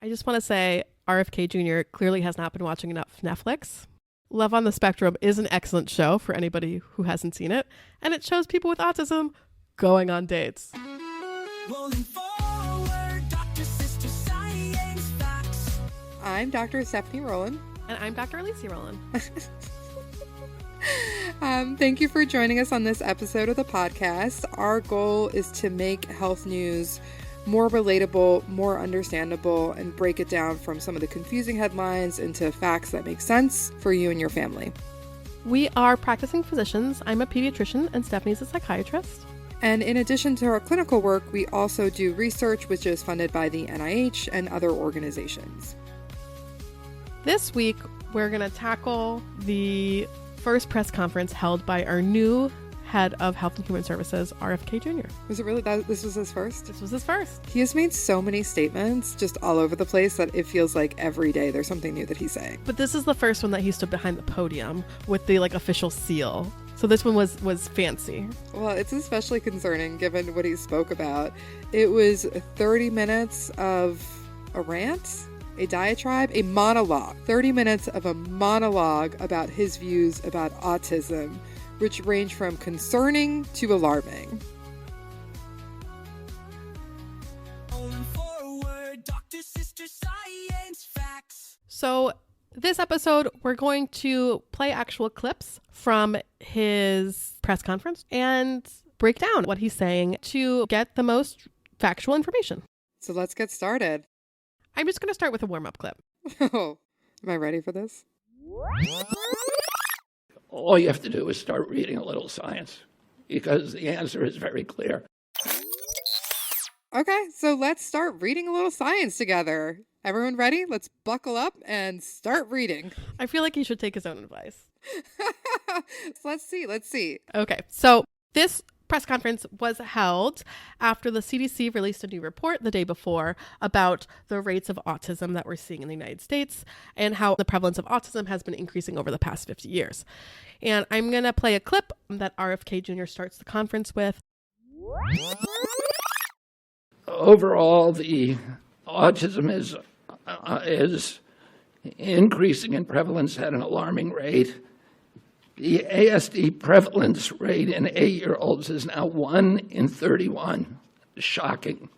I just want to say RFK Jr. clearly has not been watching enough Netflix. Love on the Spectrum is an excellent show for anybody who hasn't seen it, and it shows people with autism going on dates. Rolling forward, Dr. Sister Science Facts. I'm Dr. Stephanie Rolin. And I'm Dr. Alicia Rolin. Thank you for joining us on this episode of the podcast. Our goal is to make health news more relatable, more understandable, and break it down from some of the confusing headlines into facts that make sense for you and your family. We are practicing physicians. I'm a pediatrician and Stephanie's a psychiatrist. And in addition to our clinical work, we also do research, which is funded by the NIH and other organizations. This week, we're going to tackle the first press conference held by our new head of Health and Human Services, RFK Jr. Was it really that this was his first? This was his first. He has made so many statements just all over the place that it feels like every day there's something new that he's saying. But this is the first one that he stood behind the podium with the official seal. So this one was fancy. Well, it's especially concerning given what he spoke about. It was 30 minutes of a rant, a diatribe, a monologue. 30 minutes of a monologue about his views about autism, which range from concerning to alarming. Rolling forward, Dr. Sister Science Facts. So this episode, we're going to play actual clips from his press conference and break down what he's saying to get the most factual information. So let's get started. I'm just going to start with a warm-up clip. Oh, am I ready for this? All you have to do is start reading a little science because the answer is very clear. Okay, so let's start reading a little science together. Everyone ready? Let's buckle up and start reading. I feel like he should take his own advice. Let's see. Okay, so this press conference was held after the CDC released a new report the day before about the rates of autism that we're seeing in the United States and how the prevalence of autism has been increasing over the past 50 years. And I'm going to play a clip that RFK Jr. starts the conference with. Overall, the autism is increasing in prevalence at an alarming rate. The ASD prevalence rate in 8-year-olds is now 1 in 31. Shocking.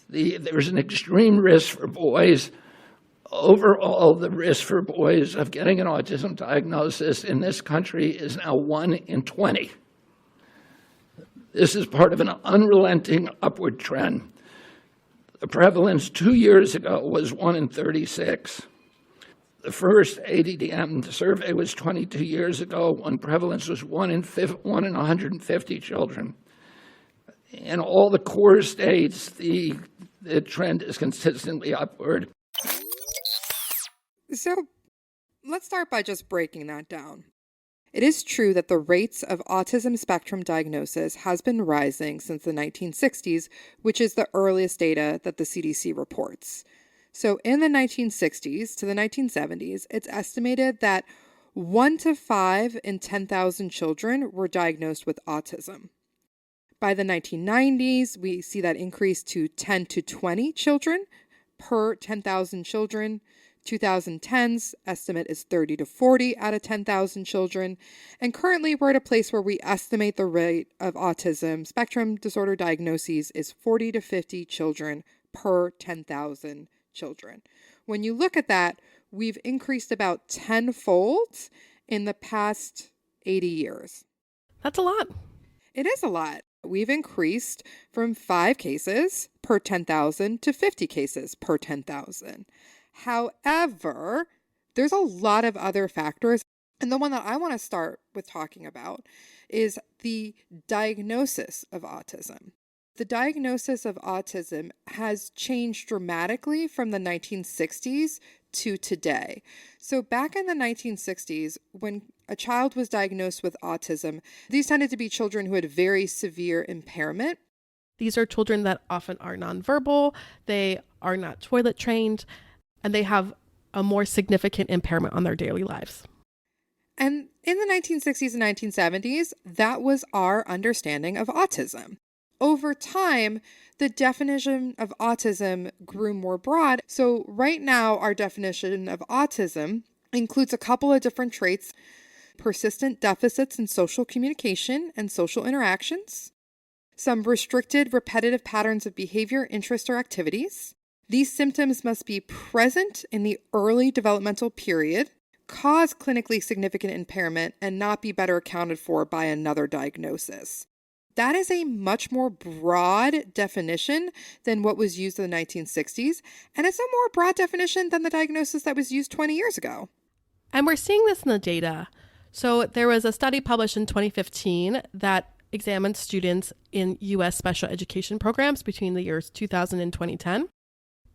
There's an extreme risk for boys. Overall, the risk for boys of getting an autism diagnosis in this country is now 1 in 20. This is part of an unrelenting upward trend. The prevalence 2 years ago was 1 in 36. The first ADDM survey was 22 years ago when prevalence was 1 in 150 children. In all the core states, the trend is consistently upward. So let's start by just breaking that down. It is true that the rates of autism spectrum diagnosis has been rising since the 1960s, which is the earliest data that the CDC reports. So in the 1960s to the 1970s, it's estimated that 1 to 5 in 10,000 children were diagnosed with autism. By the 1990s, we see that increase to 10 to 20 children per 10,000 children. 2010's estimate is 30 to 40 out of 10,000 children. And currently, we're at a place where we estimate the rate of autism spectrum disorder diagnoses is 40 to 50 children per 10,000 children. When you look at that, we've increased about 10-fold in the past 80 years. That's a lot. It is a lot. We've increased from 5 cases per 10,000 to 50 cases per 10,000. However, there's a lot of other factors. And the one that I want to start with talking about is the diagnosis of autism. The diagnosis of autism has changed dramatically from the 1960s to today. So back in the 1960s, when a child was diagnosed with autism, these tended to be children who had very severe impairment. These are children that often are nonverbal, they are not toilet trained, and they have a more significant impairment on their daily lives. And in the 1960s and 1970s, that was our understanding of autism. Over time, the definition of autism grew more broad. So right now, our definition of autism includes a couple of different traits: persistent deficits in social communication and social interactions, some restricted repetitive patterns of behavior, interest, or activities. These symptoms must be present in the early developmental period, cause clinically significant impairment, and not be better accounted for by another diagnosis. That is a much more broad definition than what was used in the 1960s, and it's a more broad definition than the diagnosis that was used 20 years ago. And we're seeing this in the data. So there was a study published in 2015 that examined students in U.S. special education programs between the years 2000 and 2010.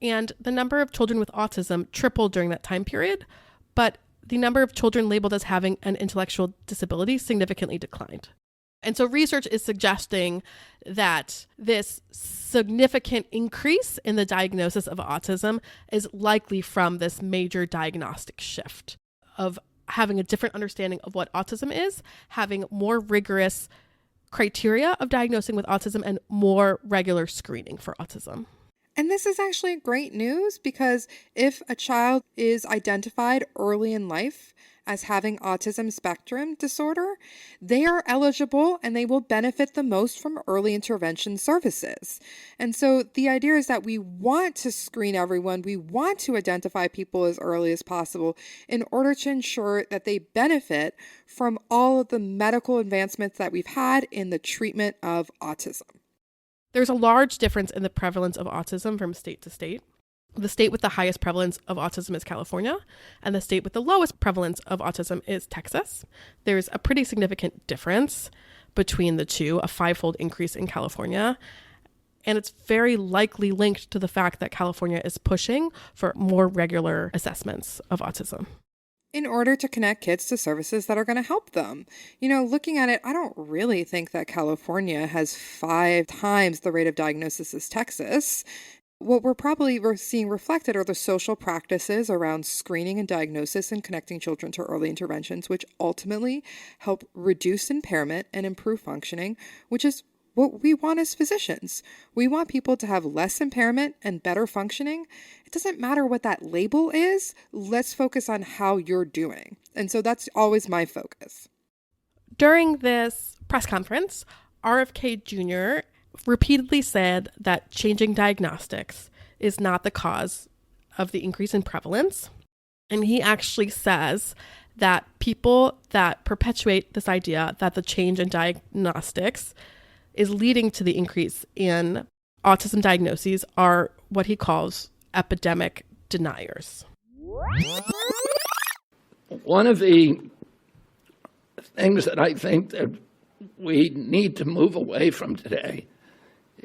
And the number of children with autism tripled during that time period, but the number of children labeled as having an intellectual disability significantly declined. And so research is suggesting that this significant increase in the diagnosis of autism is likely from this major diagnostic shift of having a different understanding of what autism is, having more rigorous criteria of diagnosing with autism, and more regular screening for autism. And this is actually great news, because if a child is identified early in life as having autism spectrum disorder, they are eligible and they will benefit the most from early intervention services. And so the idea is that we want to screen everyone. We want to identify people as early as possible in order to ensure that they benefit from all of the medical advancements that we've had in the treatment of autism. There's a large difference in the prevalence of autism from state to state. The state with the highest prevalence of autism is California, and the state with the lowest prevalence of autism is Texas. There's a pretty significant difference between the two, a 5-fold increase in California. And it's very likely linked to the fact that California is pushing for more regular assessments of autism, in order to connect kids to services that are going to help them. Looking at it, I don't really think that California has 5 times the rate of diagnosis as Texas. What we're seeing reflected are the social practices around screening and diagnosis and connecting children to early interventions, which ultimately help reduce impairment and improve functioning, which is what we want as physicians. We want people to have less impairment and better functioning. It doesn't matter what that label is. Let's focus on how you're doing. And so that's always my focus. During this press conference, RFK Jr. repeatedly said that changing diagnostics is not the cause of the increase in prevalence. And he actually says that people that perpetuate this idea that the change in diagnostics is leading to the increase in autism diagnoses are what he calls epidemic deniers. One of the things that I think that we need to move away from today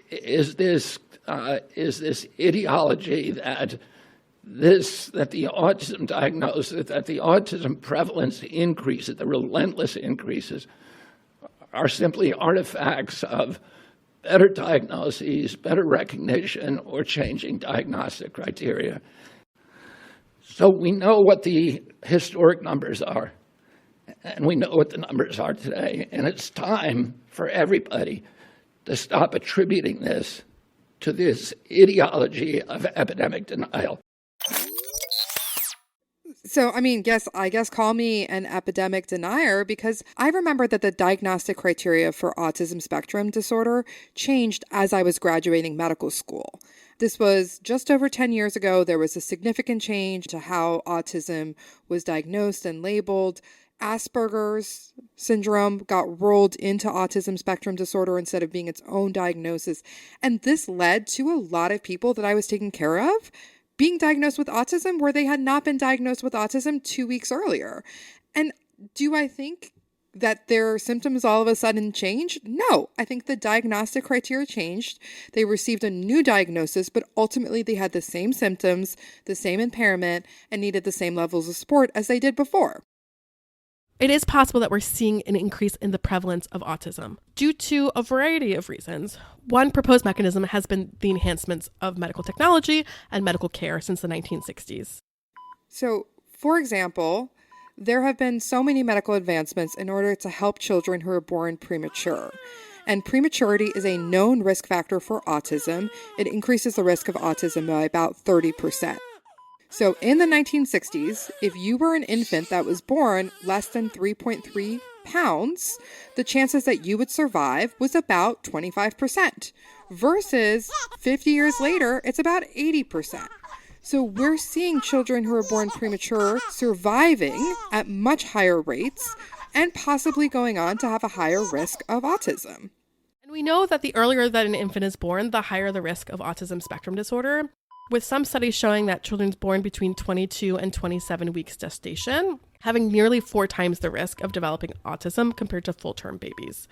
is this ideology that the autism diagnosis, that the autism prevalence increases, the relentless increases, are simply artifacts of better diagnoses, better recognition, or changing diagnostic criteria. So we know what the historic numbers are, and we know what the numbers are today, and it's time for everybody to stop attributing this to this ideology of epidemic denial. So, I guess call me an epidemic denier, because I remember that the diagnostic criteria for autism spectrum disorder changed as I was graduating medical school. This was just over 10 years ago. There was a significant change to how autism was diagnosed and labeled. Asperger's syndrome got rolled into autism spectrum disorder instead of being its own diagnosis. And this led to a lot of people that I was taking care of being diagnosed with autism where they had not been diagnosed with autism 2 weeks earlier. And do I think that their symptoms all of a sudden changed? No, I think the diagnostic criteria changed. They received a new diagnosis, but ultimately they had the same symptoms, the same impairment, and needed the same levels of support as they did before. It is possible that we're seeing an increase in the prevalence of autism due to a variety of reasons. One proposed mechanism has been the enhancements of medical technology and medical care since the 1960s. So, for example, there have been so many medical advancements in order to help children who are born premature. And prematurity is a known risk factor for autism. It increases the risk of autism by about 30%. So in the 1960s, if you were an infant that was born less than 3.3 pounds, the chances that you would survive was about 25%, versus 50 years later, it's about 80%. So we're seeing children who are born premature surviving at much higher rates and possibly going on to have a higher risk of autism. And we know that the earlier that an infant is born, the higher the risk of autism spectrum disorder, with some studies showing that children born between 22 and 27 weeks gestation having nearly 4 times the risk of developing autism compared to full-term babies.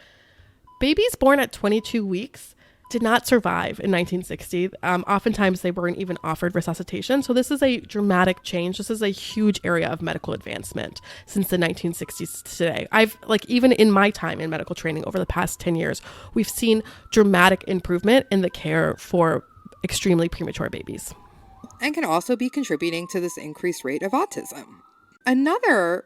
Babies born at 22 weeks did not survive in 1960. Oftentimes, they weren't even offered resuscitation. So this is a dramatic change. This is a huge area of medical advancement since the 1960s to today. Even in my time in medical training over the past 10 years, we've seen dramatic improvement in the care for extremely premature babies. And can also be contributing to this increased rate of autism. Another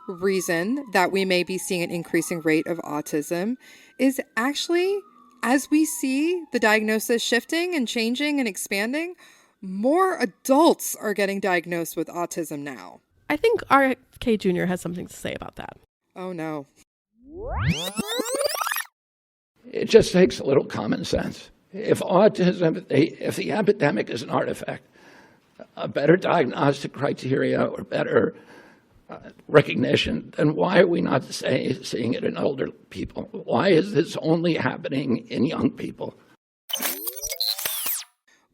reason that we may be seeing an increasing rate of autism is actually, as we see the diagnosis shifting and changing and expanding, more adults are getting diagnosed with autism now. I think RFK Jr. has something to say about that. Oh, no. It just takes a little common sense. If the epidemic is an artifact, a better diagnostic criteria or better recognition, then why are we not seeing it in older people? Why is this only happening in young people?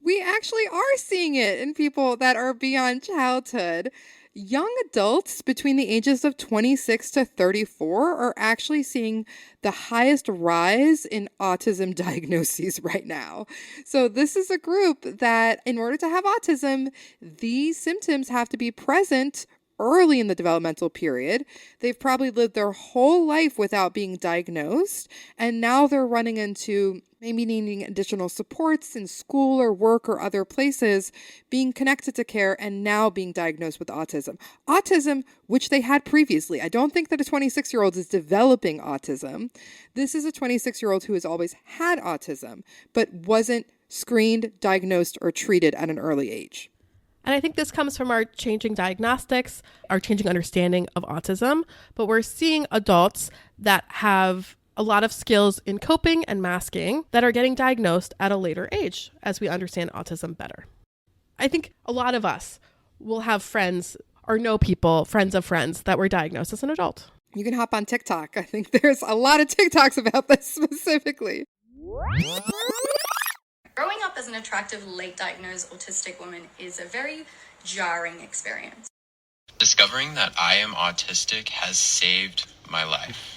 We actually are seeing it in people that are beyond childhood. Young adults between the ages of 26 to 34 are actually seeing the highest rise in autism diagnoses right now. So this is a group that, in order to have autism, these symptoms have to be present early in the developmental period. They've probably lived their whole life without being diagnosed, and now they're running into maybe needing additional supports in school or work or other places, being connected to care, and now being diagnosed with autism. Autism, which they had previously. I don't think that a 26-year-old is developing autism. This is a 26-year-old who has always had autism, but wasn't screened, diagnosed, or treated at an early age. And I think this comes from our changing diagnostics, our changing understanding of autism, but we're seeing adults that have a lot of skills in coping and masking that are getting diagnosed at a later age as we understand autism better. I think a lot of us will have friends or know people, friends of friends, that were diagnosed as an adult. You can hop on TikTok. I think there's a lot of TikToks about this specifically. Growing up as an attractive, late diagnosed autistic woman is a very jarring experience. Discovering that I am autistic has saved my life.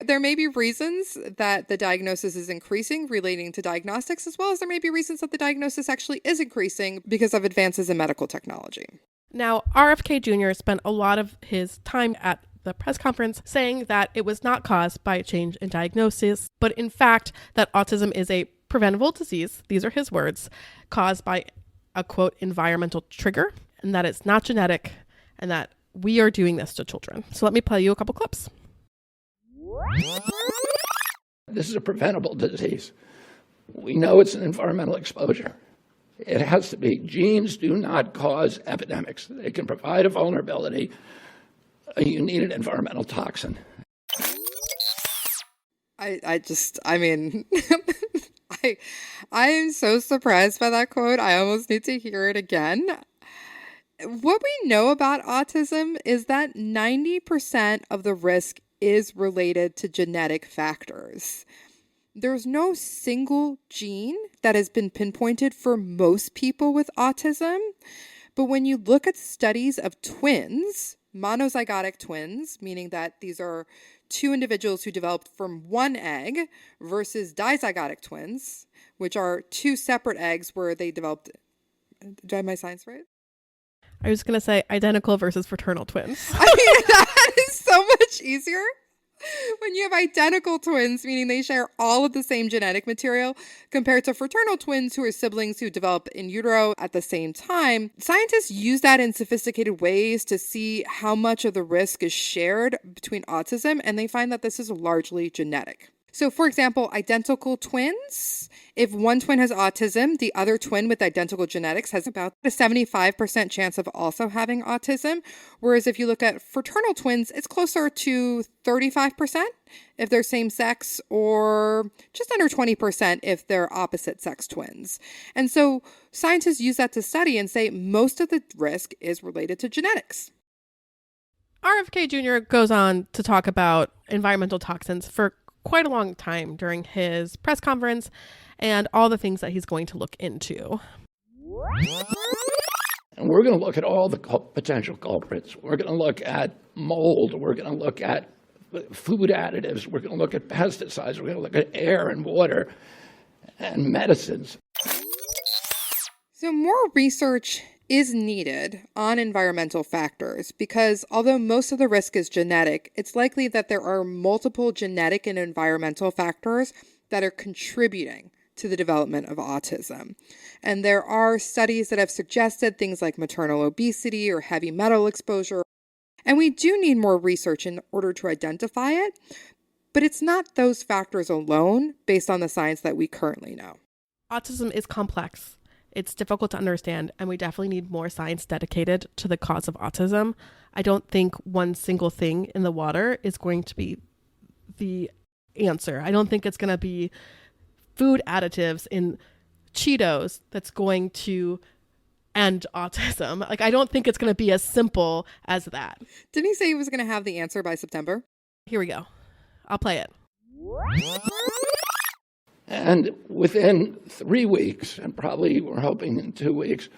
There may be reasons that the diagnosis is increasing relating to diagnostics, as well as there may be reasons that the diagnosis actually is increasing because of advances in medical technology. Now, RFK Jr. spent a lot of his time at the press conference saying that it was not caused by a change in diagnosis, but in fact that autism is a preventable disease, these are his words, caused by a, quote, environmental trigger, and that it's not genetic, and that we are doing this to children. So let me play you a couple clips. This is a preventable disease. We know it's an environmental exposure. It has to be. Genes do not cause epidemics. They can provide a vulnerability. You need an environmental toxin. I am so surprised by that quote. I almost need to hear it again. What we know about autism is that 90% of the risk is related to genetic factors. There's no single gene that has been pinpointed for most people with autism. But when you look at studies of twins, monozygotic twins, meaning that these are two individuals who developed from one egg, versus dizygotic twins, which are two separate eggs where they developed. Do I have my science right? I was going to say identical versus fraternal twins. I mean, that is so much easier. When you have identical twins, meaning they share all of the same genetic material, compared to fraternal twins who are siblings who develop in utero at the same time, scientists use that in sophisticated ways to see how much of the risk is shared between autism, and they find that this is largely genetic. So, for example, identical twins, if one twin has autism, the other twin with identical genetics has about a 75% chance of also having autism. Whereas if you look at fraternal twins, it's closer to 35% if they're same sex, or just under 20% if they're opposite sex twins. And so scientists use that to study and say most of the risk is related to genetics. RFK Jr. goes on to talk about environmental toxins for quite a long time during his press conference and all the things that he's going to look into. And we're going to look at all the potential culprits. We're going to look at mold. We're going to look at food additives. We're going to look at pesticides. We're going to look at air and water and medicines. So more research is needed on environmental factors because although most of the risk is genetic, it's likely that there are multiple genetic and environmental factors that are contributing to the development of autism. And there are studies that have suggested things like maternal obesity or heavy metal exposure. And we do need more research in order to identify it, but it's not those factors alone based on the science that we currently know. Autism is complex. It's difficult to understand, and we definitely need more science dedicated to the cause of autism. I don't think one single thing in the water is going to be the answer. I don't think it's going to be food additives in Cheetos that's going to end autism. Like, I don't think it's going to be as simple as that. Didn't he say he was going to have the answer by September? Here we go. I'll play it. And within 3 weeks, and probably we're hoping in 2 weeks,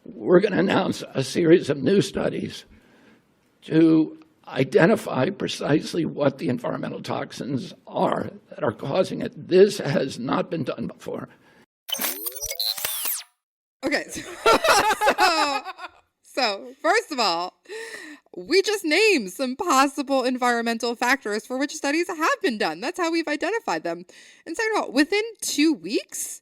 we're going to announce a series of new studies to identify precisely what the environmental toxins are that are causing it. This has not been done before. Okay, so first of all, we just named some possible environmental factors for which studies have been done. That's how we've identified them. And second of all, within 2 weeks,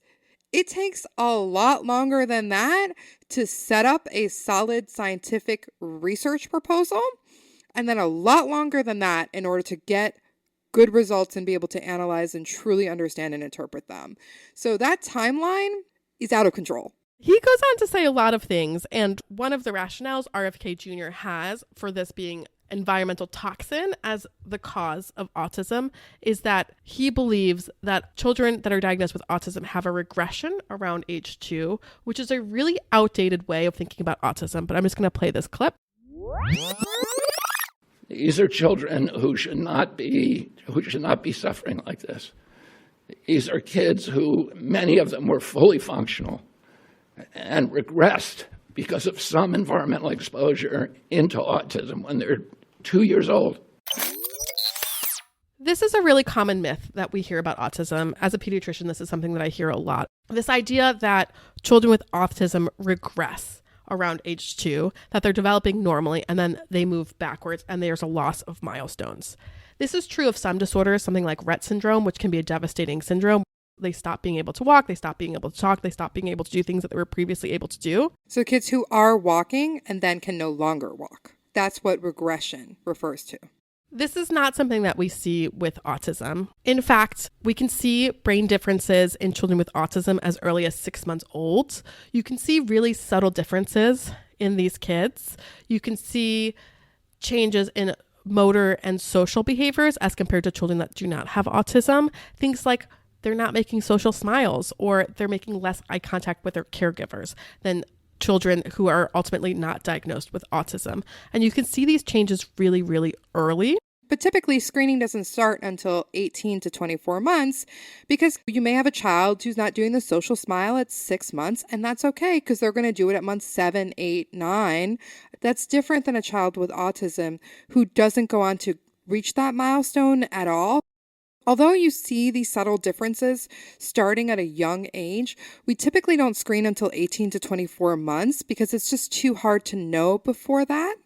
it takes a lot longer than that to set up a solid scientific research proposal, and then a lot longer than that in order to get good results and be able to analyze and truly understand and interpret them. So that timeline is out of control. He goes on to say a lot of things, and one of the rationales RFK Jr. has for this being environmental toxin as the cause of autism is that he believes that children that are diagnosed with autism have a regression around age 2, which is a really outdated way of thinking about autism. But I'm just going to play this clip. These are children who should not be suffering like this. These are kids who, many of them were fully functional and regressed because of some environmental exposure into autism when they're 2 years old. This is a really common myth that we hear about autism. As a pediatrician, this is something that I hear a lot. This idea that children with autism regress around age 2, that they're developing normally and then they move backwards and there's a loss of milestones. This is true of some disorders, something like Rett syndrome, which can be a devastating syndrome. They stop being able to walk, they stop being able to talk, they stop being able to do things that they were previously able to do. So kids who are walking and then can no longer walk. That's what regression refers to. This is not something that we see with autism. In fact, we can see brain differences in children with autism as early as 6 months old. You can see really subtle differences in these kids. You can see changes in motor and social behaviors as compared to children that do not have autism. Things like they're not making social smiles, or they're making less eye contact with their caregivers than children who are ultimately not diagnosed with autism. And you can see these changes really, really early. But typically, screening doesn't start until 18 to 24 months because you may have a child who's not doing the social smile at 6 months, and that's okay because they're going to do it at month 7, 8, 9. That's different than a child with autism who doesn't go on to reach that milestone at all. Although you see these subtle differences starting at a young age, we typically don't screen until 18 to 24 months because it's just too hard to know before that.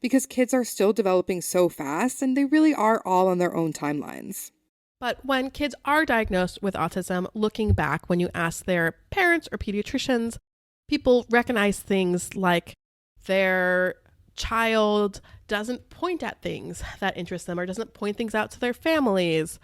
because kids are still developing so fast and they really are all on their own timelines. But when kids are diagnosed with autism, looking back, when you ask their parents or pediatricians, people recognize things like their child doesn't point at things that interest them or doesn't point things out to their families.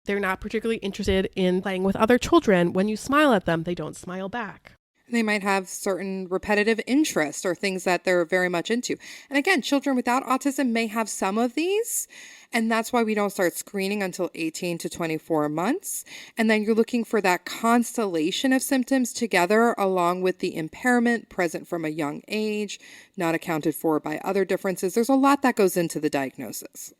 They're not particularly interested in playing with other children. When you smile at them, they don't smile back. They might have certain repetitive interests or things that they're very much into. And again, children without autism may have some of these. And that's why we don't start screening until 18 to 24 months. And then you're looking for that constellation of symptoms together along with the impairment present from a young age, not accounted for by other differences. There's a lot that goes into the diagnosis.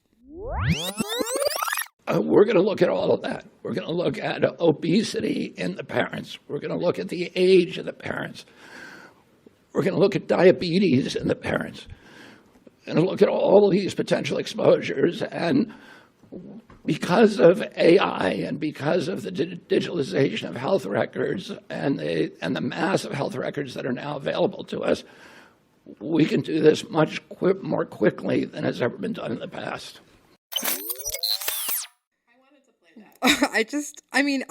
We're going to look at all of that. We're going to look at obesity in the parents. We're going to look at the age of the parents. We're going to look at diabetes in the parents. We're going to look at all of these potential exposures. And because of AI and because of the digitalization of health records and the mass of health records that are now available to us, we can do this much more quickly than has ever been done in the past. I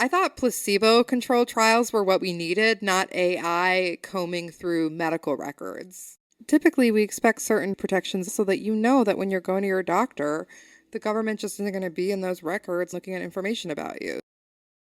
thought placebo-controlled trials were what we needed, not AI combing through medical records. Typically, we expect certain protections so that you know that when you're going to your doctor, the government just isn't going to be in those records looking at information about you.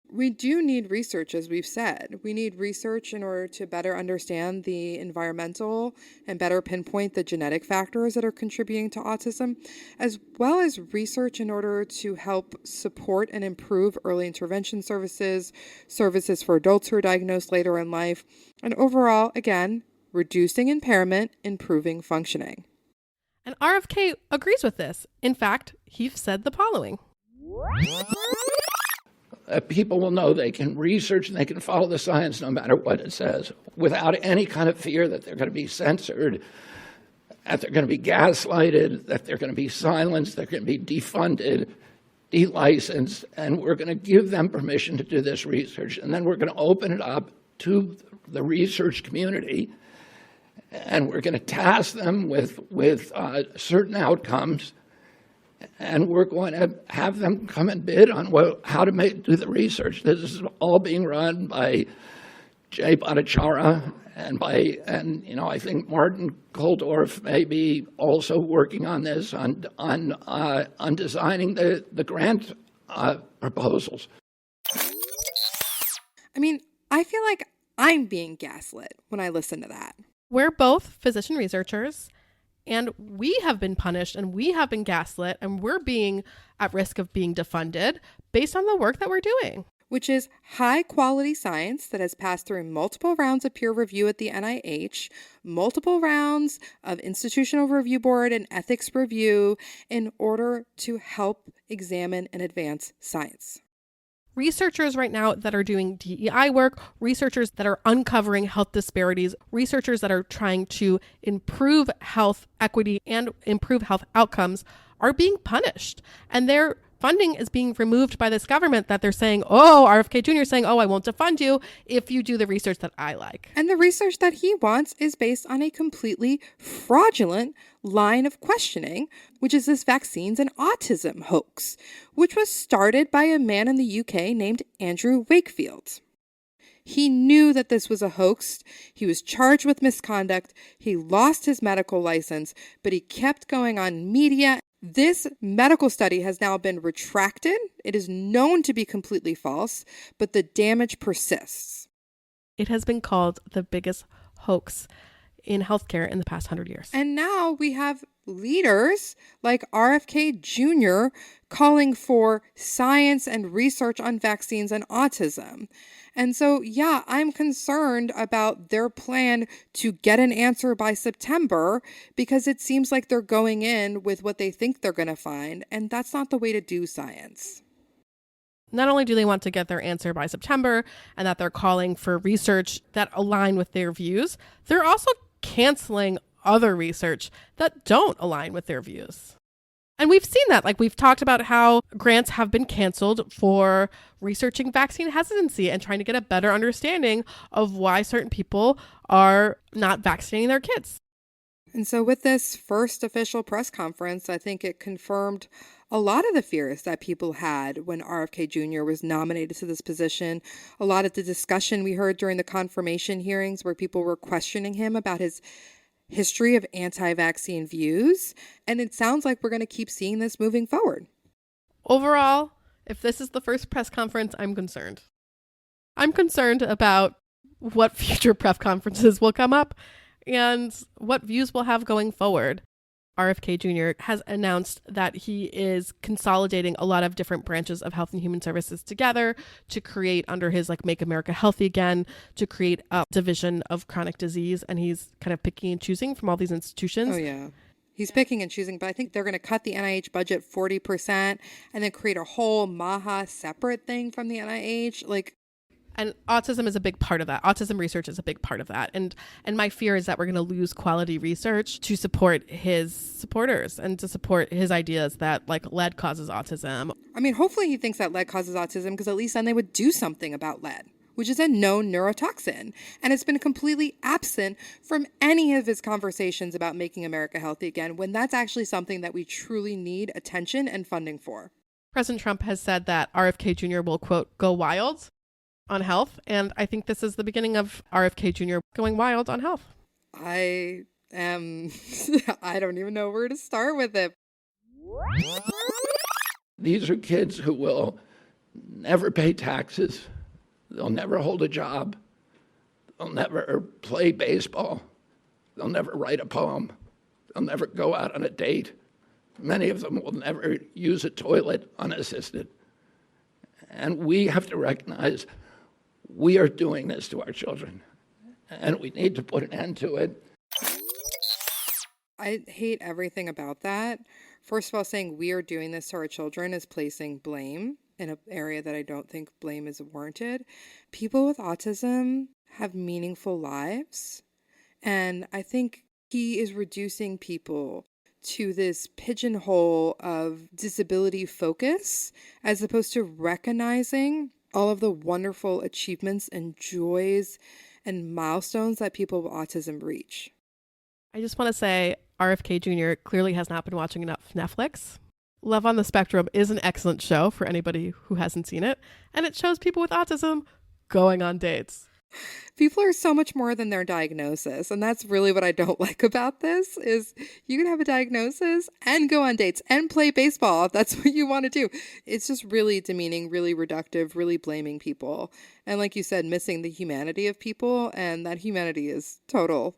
We do need research, as we've said. We need research in order to better understand the environmental and better pinpoint the genetic factors that are contributing to autism, as well as research in order to help support and improve early intervention services, services for adults who are diagnosed later in life, and overall, again, reducing impairment, improving functioning. And RFK agrees with this. In fact, he said the following. People will know they can research and they can follow the science no matter what it says without any kind of fear that they're going to be censored, that they're going to be gaslighted, that they're going to be silenced, they're going to be defunded, delicensed, and we're going to give them permission to do this research. And then we're going to open it up to the research community, and we're going to task them with certain outcomes. And we're going to have them come and bid on how to do the research. This is all being run by Jay Bhattacharya and I think Martin Koldorf may be also working on this on designing the grant proposals. I feel like I'm being gaslit when I listen to that. We're both physician researchers. And we have been punished and we have been gaslit and we're being at risk of being defunded based on the work that we're doing. Which is high quality science that has passed through multiple rounds of peer review at the NIH, multiple rounds of institutional review board and ethics review in order to help examine and advance science. Researchers right now that are doing DEI work, researchers that are uncovering health disparities, researchers that are trying to improve health equity and improve health outcomes are being punished. And their funding is being removed by this government that they're saying, RFK Jr. is saying, I won't defund you if you do the research that I like. And the research that he wants is based on a completely fraudulent line of questioning, which is this vaccines and autism hoax, which was started by a man in the UK named Andrew Wakefield. He knew that this was a hoax. He was charged with misconduct. He lost his medical license, but he kept going on media. This medical study has now been retracted. It is known to be completely false, but the damage persists. It has been called the biggest hoax in healthcare in the past 100 years. And now we have leaders like RFK Jr. calling for science and research on vaccines and autism. And so, I'm concerned about their plan to get an answer by September because it seems like they're going in with what they think they're going to find, and that's not the way to do science. Not only do they want to get their answer by September and that they're calling for research that align with their views, they're also canceling other research that don't align with their views. And we've seen that, like we've talked about how grants have been canceled for researching vaccine hesitancy and trying to get a better understanding of why certain people are not vaccinating their kids. And so with this first official press conference, I think it confirmed a lot of the fears that people had when RFK Jr. was nominated to this position. A lot of the discussion we heard during the confirmation hearings where people were questioning him about his history of anti-vaccine views. And it sounds like we're going to keep seeing this moving forward. Overall, if this is the first press conference, I'm concerned. I'm concerned about what future press conferences will come up and what views we'll have going forward. RFK Jr. has announced that he is consolidating a lot of different branches of health and human services together to create under his Make America Healthy Again, to create a division of chronic disease. And he's kind of picking and choosing from all these institutions. Oh, yeah. He's picking and choosing, but I think they're going to cut the NIH budget 40% and then create a whole MAHA separate thing from the NIH. And autism is a big part of that. Autism research is a big part of that. And my fear is that we're going to lose quality research to support his supporters and to support his ideas that lead causes autism. I mean, hopefully he thinks that lead causes autism because at least then they would do something about lead, which is a known neurotoxin. And it's been completely absent from any of his conversations about making America healthy again, when that's actually something that we truly need attention and funding for. President Trump has said that RFK Jr. will, quote, go wild on health. And I think this is the beginning of RFK Jr. going wild on health. I don't even know where to start with it. These are kids who will never pay taxes. They'll never hold a job. They'll never play baseball. They'll never write a poem. They'll never go out on a date. Many of them will never use a toilet unassisted. And we have to recognize we are doing this to our children, and we need to put an end to it. I hate everything about that. First of all, saying we are doing this to our children is placing blame in an area that I don't think blame is warranted. People with autism have meaningful lives, and I think he is reducing people to this pigeonhole of disability focus as opposed to recognizing all of the wonderful achievements and joys and milestones that people with autism reach. I just want to say RFK Jr. clearly has not been watching enough Netflix. Love on the Spectrum is an excellent show for anybody who hasn't seen it, and it shows people with autism going on dates. People are so much more than their diagnosis, and that's really what I don't like about this is you can have a diagnosis and go on dates and play baseball if that's what you want to do. It's just really demeaning, really reductive, really blaming people. And like you said, missing the humanity of people, and that humanity is total.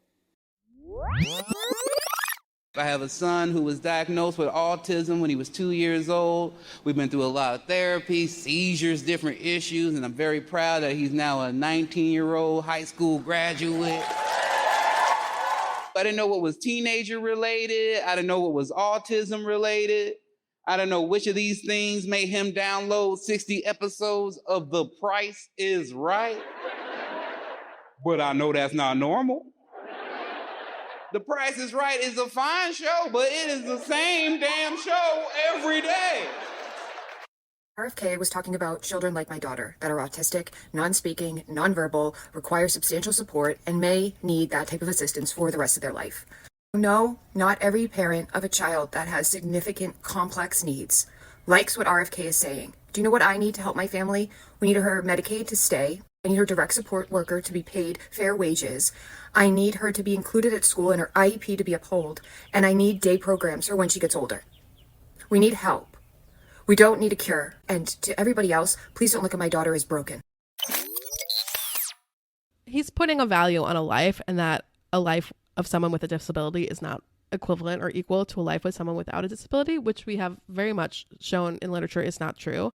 I have a son who was diagnosed with autism when he was 2 years old. We've been through a lot of therapy, seizures, different issues, and I'm very proud that he's now a 19-year-old high school graduate. I didn't know what was teenager related. I didn't know what was autism related. I don't know which of these things made him download 60 episodes of The Price is Right. But I know that's not normal. The Price is Right is a fine show, but it is the same damn show every day. RFK was talking about children like my daughter that are autistic, non-speaking, non-verbal, require substantial support, and may need that type of assistance for the rest of their life. No, not every parent of a child that has significant complex needs likes what RFK is saying. Do you know what I need to help my family? We need her Medicaid to stay. I need her direct support worker to be paid fair wages. I need her to be included at school and her IEP to be upheld. And I need day programs for when she gets older. We need help. We don't need a cure. And to everybody else, please don't look at my daughter as broken. He's putting a value on a life, and that a life of someone with a disability is not equivalent or equal to a life with someone without a disability, which we have very much shown in literature is not true.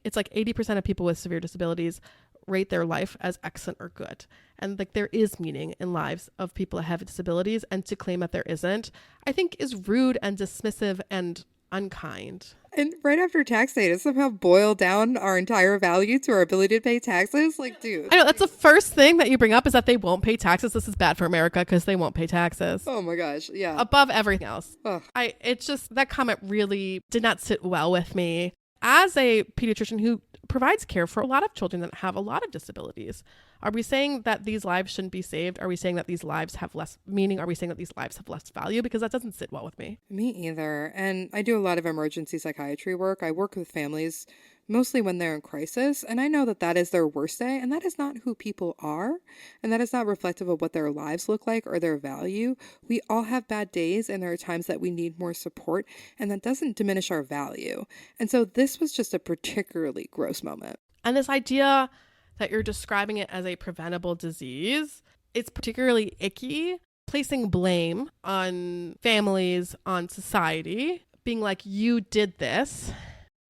It's 80% of people with severe disabilities rate their life as excellent or good. And there is meaning in lives of people that have disabilities, and to claim that there isn't, I think is rude and dismissive and unkind. And right after tax day, to somehow boil down our entire value to our ability to pay taxes, dude. I know, that's the first thing that you bring up is that they won't pay taxes. This is bad for America because they won't pay taxes. Oh my gosh, yeah. Above everything else. Ugh. It's just, that comment really did not sit well with me. As a pediatrician who provides care for a lot of children that have a lot of disabilities, Are we saying that these lives shouldn't be saved? Are we saying that these lives have less meaning? Are we saying that these lives have less value? Because that doesn't sit well with me. Me either. And I do a lot of emergency psychiatry work. I work with families mostly when they're in crisis. And I know that that is their worst day. And that is not who people are. And that is not reflective of what their lives look like or their value. We all have bad days, and there are times that we need more support. And that doesn't diminish our value. And so this was just a particularly gross moment. And this idea that you're describing it as a preventable disease, it's particularly icky. Placing blame on families, on society, being like, you did this,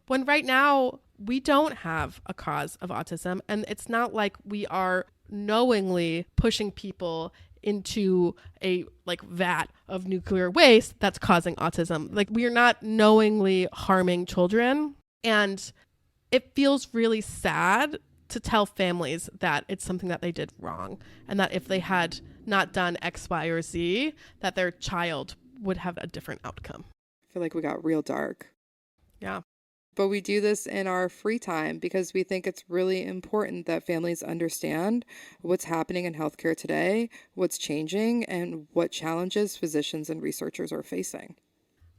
when right now we don't have a cause of autism. And it's not like we are knowingly pushing people into a vat of nuclear waste that's causing autism. Like, we are not knowingly harming children. And it feels really sad to tell families that it's something that they did wrong, and that if they had not done X, Y, or Z, that their child would have a different outcome. I feel like we got real dark. Yeah. But we do this in our free time because we think it's really important that families understand what's happening in healthcare today, what's changing, and what challenges physicians and researchers are facing.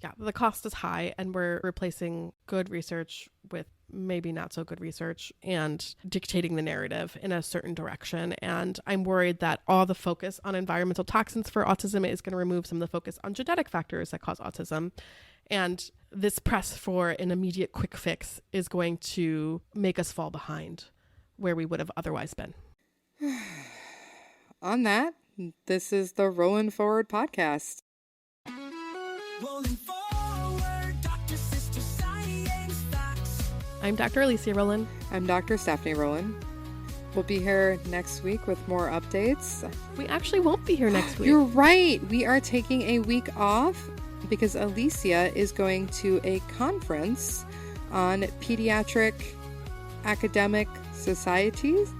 Yeah, the cost is high, and we're replacing good research with maybe not so good research and dictating the narrative in a certain direction. And I'm worried that all the focus on environmental toxins for autism is going to remove some of the focus on genetic factors that cause autism. And this press for an immediate quick fix is going to make us fall behind where we would have otherwise been. On that, this is the Rolling Forward podcast. Rolling forward, Dr. Sister Science Facts. I'm Dr. Alicia Rolin. I'm Dr. Stephanie Rolin. We'll be here next week with more updates. We actually won't be here next week. You're right. We are taking a week off because Alicia is going to a conference on pediatric academic societies.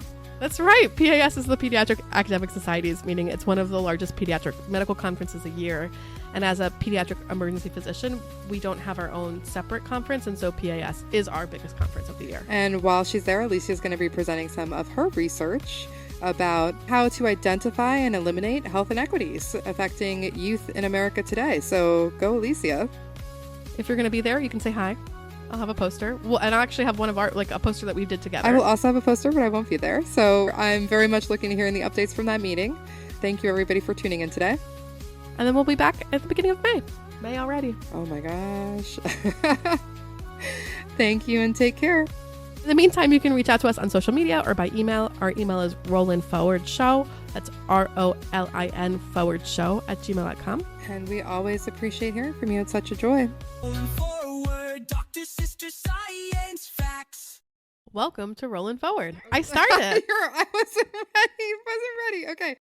That's right. PAS is the Pediatric Academic Societies, meaning it's one of the largest pediatric medical conferences a year. And as a pediatric emergency physician, we don't have our own separate conference. And so PAS is our biggest conference of the year. And while she's there, Alicia is going to be presenting some of her research about how to identify and eliminate health inequities affecting youth in America today. So go, Alicia. If you're going to be there, you can say hi. I'll have a poster. Well, and I'll actually have one of our, a poster that we did together. I will also have a poster, but I won't be there. So I'm very much looking to hearing the updates from that meeting. Thank you, everybody, for tuning in today. And then we'll be back at the beginning of May. May already. Oh my gosh. Thank you and take care. In the meantime, you can reach out to us on social media or by email. Our email is rollinforwardshow. That's ROLIN_show@gmail.com. And we always appreciate hearing from you. It's such a joy. Rolling forward, Dr. Sister Science Facts. Welcome to Rollin' Forward. I started. I wasn't ready. Okay.